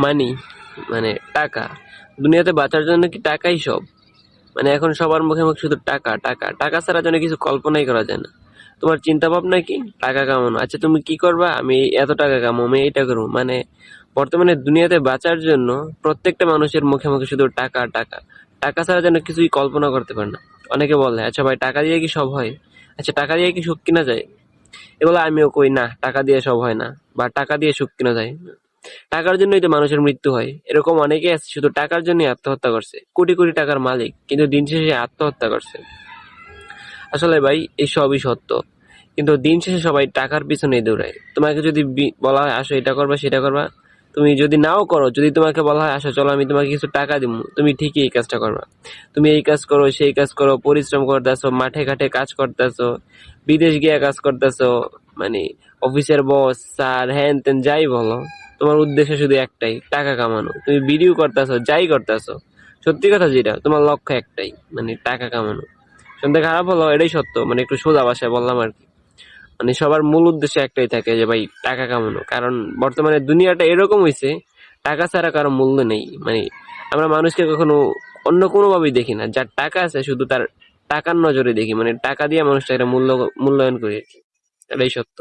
মানি, মানে টাকা। দুনিয়াতে বাঁচার জন্য কি টাকাই সব? মানে এখন সবার মুখে মুখে শুধু টাকা টাকা টাকা ছাড়া যেন কিছু কল্পনাই করা যায় না। তোমার চিন্তা ভাবনা কি? টাকা কামানো। আচ্ছা তুমি কি করবা? আমি এত টাকা কামাবো, আমি এইটা করবো। মানে বর্তমানে দুনিয়াতে বাঁচার জন্য প্রত্যেকটা মানুষের মুখে মুখে শুধু টাকা টাকা টাকা ছাড়া যেন কিছুই কল্পনা করতে পারে না। অনেকে বলে আচ্ছা ভাই টাকা দিয়ে কি সব হয়? আচ্ছা টাকা দিয়ে কি সুখ কিনা যায়? এগুলো আমিও কই না, টাকা দিয়ে সব হয় না, বা টাকা দিয়ে সুখ কিনা যায়। টাকার জন্যই তো মানুষের মৃত্যু হয়। এরকম অনেকে আছে শুধু টাকার জন্যই আত্মহত্যা করছে, কোটি কোটি টাকার মালিক, কিন্তু দিন শেষে আত্মহত্যা করছে। আসলে ভাই এই সবই সত্য, কিন্তু দিন শেষে সবাই টাকার পিছনেই দৌড়ায়। তোমাকে যদি বলা হয় আসো এটা করবা সেটা করবা, তুমি যদি নাও করো, যদি তোমাকে বলা হয় আসো চলো আমি তোমাকে কিছু টাকা দিব, তুমি ঠিকই এই কাজটা করবা। তুমি এই কাজ করো সেই কাজ করো, পরিশ্রম করতেছো, মাঠে ঘাটে কাজ করতেছো, বিদেশ গিয়ে কাজ করতেছো, মানে অফিসের বস স্যার হ্যান ত্যান যাই বলো, তোমার উদ্দেশ্য শুধু একটাই, টাকা কামানো। তুমি ভিডিও করতেছো যাই করতেছো, সত্যি কথা যেটা তোমার লক্ষ্য একটাই, মানে টাকা কামানো। শুনতে খারাপ হলো, এটাই সত্য, মানে একটু সোজা ভাষায় বললাম আর কি। মানে সবার মূল উদ্দেশ্য একটাই থাকে যে ভাই টাকা কামানো, কারণ বর্তমানে দুনিয়াটা এরকম হইছে, টাকা ছাড়া কারো মূল্য নেই। মানে আমরা মানুষকে কখনো অন্য কোনো ভাবেই দেখি না, যার টাকা আছে শুধু তার টাকার নজরে দেখি, মানে টাকা দিয়ে মানুষটা একটা মূল্যায়ন করি আর কি। এটাই সত্য।